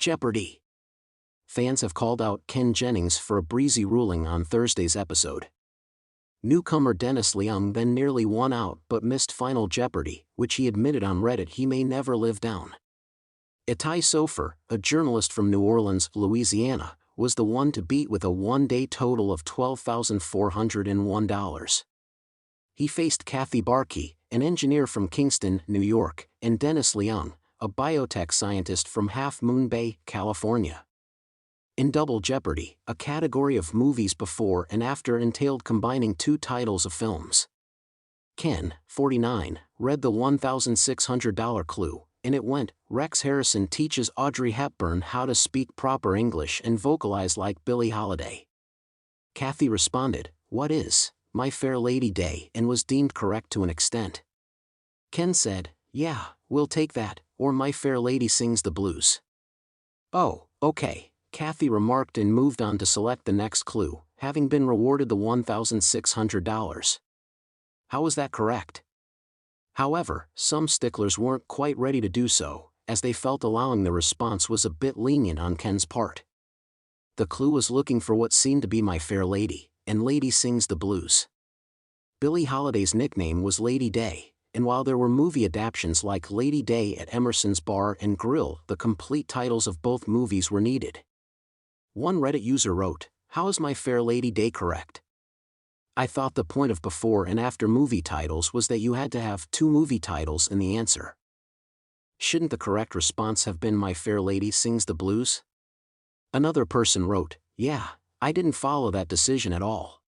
Jeopardy! Fans have called out Ken Jennings for a breezy ruling on Thursday's episode. Newcomer Dennis Leung then nearly won out but missed Final Jeopardy, which he admitted on Reddit he may never live down. Itai Sofer, a journalist from New Orleans, Louisiana, was the one to beat with a one-day total of $12,401. He faced Kathy Barkey, an engineer from Kingston, New York, and Dennis Leung, a biotech scientist from Half Moon Bay, California. In Double Jeopardy, a category of movies before and after entailed combining two titles of films. Ken, 49, read the $1,600 clue, and it went, Rex Harrison teaches Audrey Hepburn how to speak proper English and vocalize like Billie Holiday. Kathy responded, "What is My Fair Lady Day?" and was deemed correct to an extent. Ken said, "Yeah, we'll take that, or My Fair Lady Sings the Blues." "Oh, okay," Kathy remarked and moved on to select the next clue, having been rewarded the $1,600. How was that correct? However, some sticklers weren't quite ready to do so, as they felt allowing the response was a bit lenient on Ken's part. The clue was looking for what seemed to be My Fair Lady, and Lady Sings the Blues. Billie Holiday's nickname was Lady Day, and while there were movie adaptations like Lady Day at Emerson's Bar and Grill, the complete titles of both movies were needed. One Reddit user wrote, "How is My Fair Lady Day correct? I thought the point of before and after movie titles was that you had to have two movie titles in the answer. Shouldn't the correct response have been My Fair Lady Sings the Blues?" Another person wrote, "Yeah, I didn't follow that decision at all."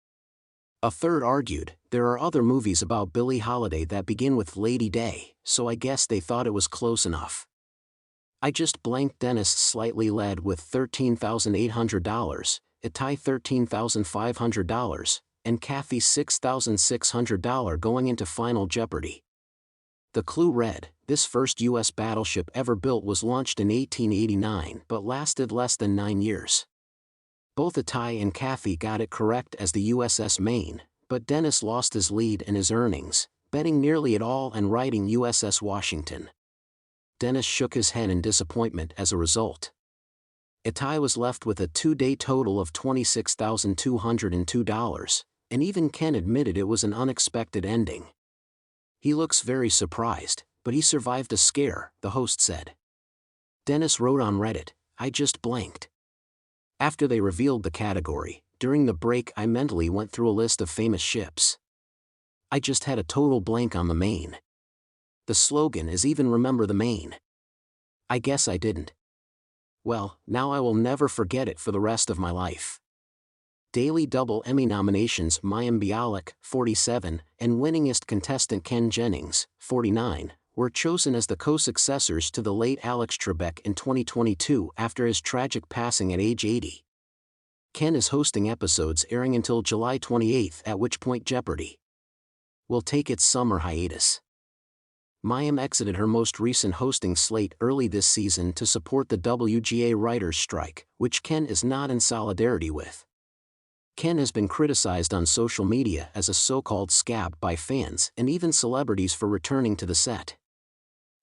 A third argued, "There are other movies about Billie Holiday that begin with Lady Day, so I guess they thought it was close enough." I just blanked. Dennis slightly led with $13,800, Itai $13,500, and Kathy $6,600 going into Final Jeopardy. The clue read, this first U.S. battleship ever built was launched in 1889 but lasted less than 9 years. Both Itai and Kathy got it correct as the USS Maine, but Dennis lost his lead and his earnings, betting nearly it all and writing USS Washington. Dennis shook his head in disappointment as a result. Itai was left with a two-day total of $26,202, and even Ken admitted it was an unexpected ending. He looks very surprised, but he survived a scare, the host said. Dennis wrote on Reddit, "I just blanked. After they revealed the category, during the break I mentally went through a list of famous ships. I just had a total blank on the Maine. The slogan is even Remember the Maine. I guess I didn't. Well, now I will never forget it for the rest of my life." Daily Double Emmy nominations Mayim Bialik, 47, and winningest contestant Ken Jennings, 49, were chosen as the co-successors to the late Alex Trebek in 2022 after his tragic passing at age 80. Ken is hosting episodes airing until July 28, at which point Jeopardy will take its summer hiatus. Mayim exited her most recent hosting slate early this season to support the WGA writers' strike, which Ken is not in solidarity with. Ken has been criticized on social media as a so-called scab by fans and even celebrities for returning to the set.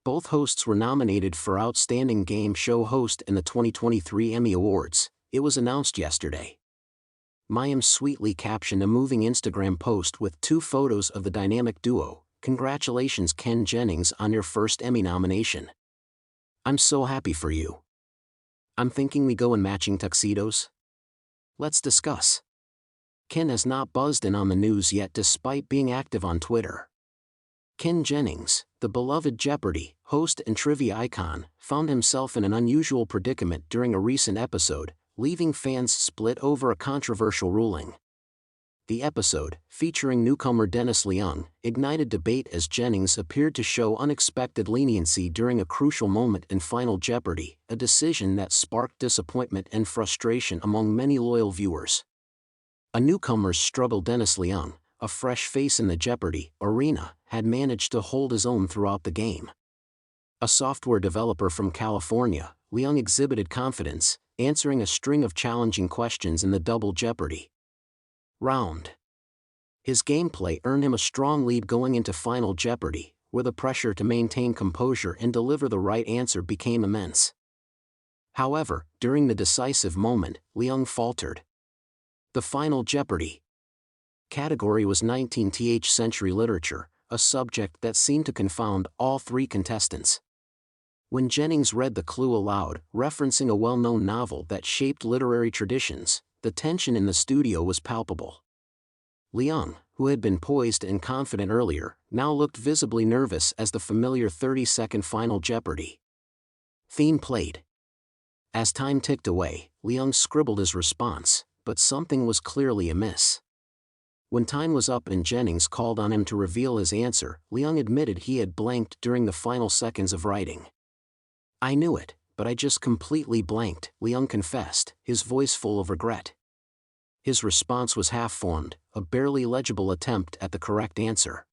Both hosts were nominated for Outstanding Game Show Host in the 2023 Emmy Awards, it was announced yesterday. Mayim sweetly captioned a moving Instagram post with two photos of the dynamic duo, "Congratulations Ken Jennings on your first Emmy nomination. I'm so happy for you. I'm thinking we go in matching tuxedos? Let's discuss." Ken has not buzzed in on the news yet despite being active on Twitter. Ken Jennings, the beloved Jeopardy! Host and trivia icon, found himself in an unusual predicament during a recent episode, leaving fans split over a controversial ruling. The episode, featuring newcomer Dennis Leung, ignited debate as Jennings appeared to show unexpected leniency during a crucial moment in Final Jeopardy, a decision that sparked disappointment and frustration among many loyal viewers. A newcomer's struggle. Dennis Leung, a fresh face in the Jeopardy! Arena, had managed to hold his own throughout the game. A software developer from California, Leung exhibited confidence, answering a string of challenging questions in the Double Jeopardy! Round. His gameplay earned him a strong lead going into Final Jeopardy!, where the pressure to maintain composure and deliver the right answer became immense. However, during the decisive moment, Liang faltered. The final Jeopardy! Category was 19th century literature, a subject that seemed to confound all three contestants. When Jennings read the clue aloud, referencing a well-known novel that shaped literary traditions, the tension in the studio was palpable. Liang, who had been poised and confident earlier, now looked visibly nervous as the familiar 30-second final Jeopardy! Theme played. As time ticked away, Liang scribbled his response, but something was clearly amiss. When time was up and Jennings called on him to reveal his answer, Liang admitted he had blanked during the final seconds of writing. "I knew it, but I just completely blanked," Liang confessed, his voice full of regret. His response was half-formed, a barely legible attempt at the correct answer.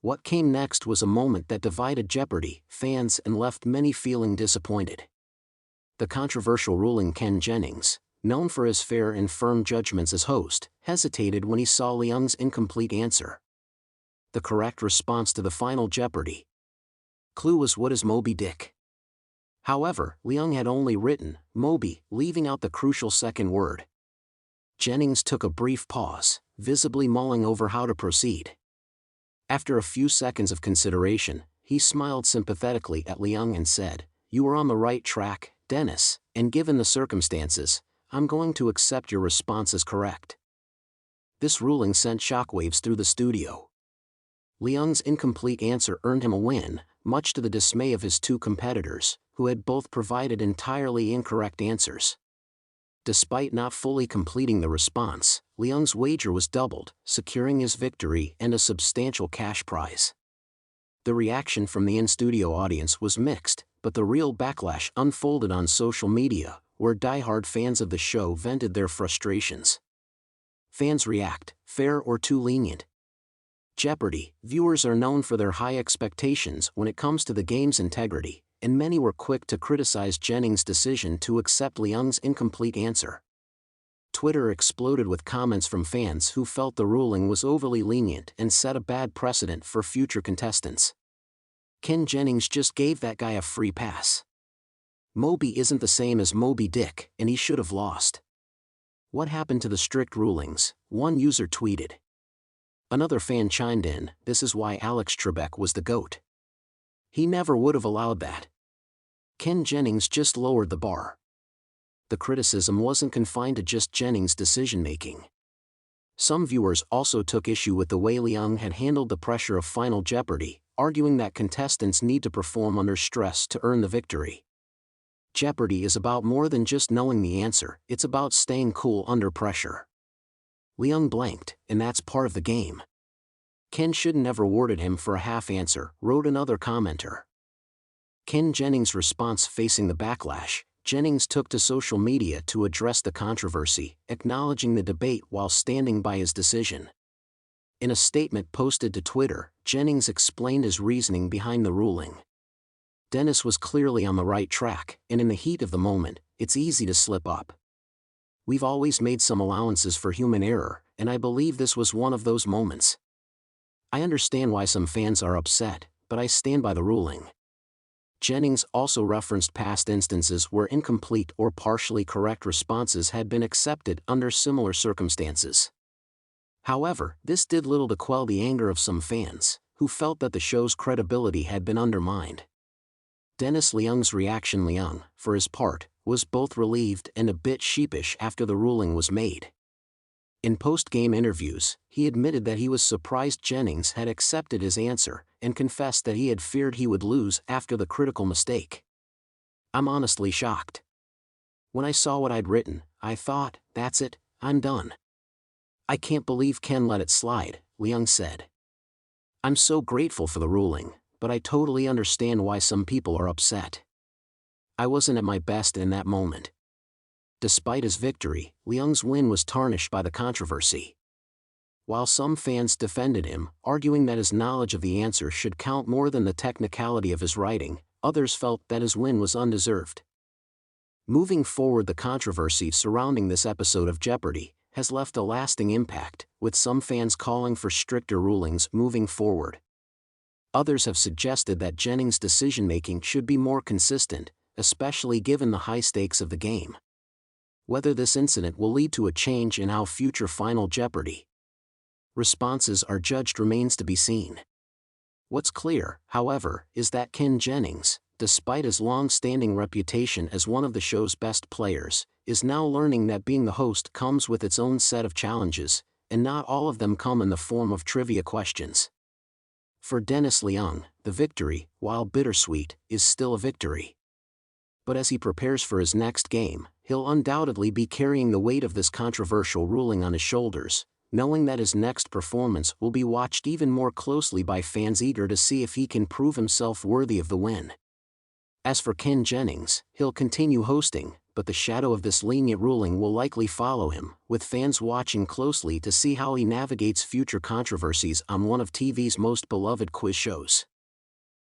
What came next was a moment that divided Jeopardy! Fans and left many feeling disappointed. The controversial ruling Ken Jennings, known for his fair and firm judgments as host, hesitated when he saw Liang's incomplete answer. The correct response to the final Jeopardy! Clue was "What is Moby Dick?" However, Liang had only written Moby, leaving out the crucial second word. Jennings took a brief pause, visibly mulling over how to proceed. After a few seconds of consideration, he smiled sympathetically at Liang and said, "You are on the right track, Dennis, and given the circumstances, I'm going to accept your response as correct." This ruling sent shockwaves through the studio. Liang's incomplete answer earned him a win, much to the dismay of his two competitors, who had both provided entirely incorrect answers. Despite not fully completing the response, Liang's wager was doubled, securing his victory and a substantial cash prize. The reaction from the in-studio audience was mixed, but the real backlash unfolded on social media, where die-hard fans of the show vented their frustrations. Fans react: fair or too lenient? Jeopardy! Viewers are known for their high expectations when it comes to the game's integrity, and many were quick to criticize Jennings' decision to accept Liang's incomplete answer. Twitter exploded with comments from fans who felt the ruling was overly lenient and set a bad precedent for future contestants. Ken Jennings just gave that guy a free pass. Moby isn't the same as Moby Dick, and he should have lost. What happened to the strict rulings? One user tweeted. Another fan chimed in, "This is why Alex Trebek was the GOAT. He never would have allowed that." Ken Jennings just lowered the bar. The criticism wasn't confined to just Jennings' decision-making. Some viewers also took issue with the way Liang had handled the pressure of Final Jeopardy! Arguing that contestants need to perform under stress to earn the victory. Jeopardy! Is about more than just knowing the answer, it's about staying cool under pressure. Liang blanked, and that's part of the game. Ken shouldn't have rewarded him for a half answer, wrote another commenter. Ken Jennings' response facing the backlash: Jennings took to social media to address the controversy, acknowledging the debate while standing by his decision. In a statement posted to Twitter, Jennings explained his reasoning behind the ruling. Dennis was clearly on the right track, and in the heat of the moment, it's easy to slip up. We've always made some allowances for human error, and I believe this was one of those moments. I understand why some fans are upset, but I stand by the ruling. Jennings also referenced past instances where incomplete or partially correct responses had been accepted under similar circumstances. However, this did little to quell the anger of some fans, who felt that the show's credibility had been undermined. Dennis Liang's reaction: Liang, for his part, was both relieved and a bit sheepish after the ruling was made. In post-game interviews, he admitted that he was surprised Jennings had accepted his answer, and confessed that he had feared he would lose after the critical mistake. "I'm honestly shocked. When I saw what I'd written, I thought, that's it, I'm done. I can't believe Ken let it slide," Liang said. "I'm so grateful for the ruling, but I totally understand why some people are upset. I wasn't at my best in that moment." Despite his victory, Liang's win was tarnished by the controversy. While some fans defended him, arguing that his knowledge of the answer should count more than the technicality of his writing, others felt that his win was undeserved. Moving forward, the controversy surrounding this episode of Jeopardy! Has left a lasting impact, with some fans calling for stricter rulings moving forward. Others have suggested that Jennings' decision-making should be more consistent, especially given the high stakes of the game. Whether this incident will lead to a change in how future Final Jeopardy! Responses are judged remains to be seen. What's clear, however, is that Ken Jennings, despite his long-standing reputation as one of the show's best players, is now learning that being the host comes with its own set of challenges, and not all of them come in the form of trivia questions. For Dennis Leung, the victory, while bittersweet, is still a victory. But as he prepares for his next game, he'll undoubtedly be carrying the weight of this controversial ruling on his shoulders, knowing that his next performance will be watched even more closely by fans eager to see if he can prove himself worthy of the win. As for Ken Jennings, he'll continue hosting, but the shadow of this lenient ruling will likely follow him, with fans watching closely to see how he navigates future controversies on one of TV's most beloved quiz shows.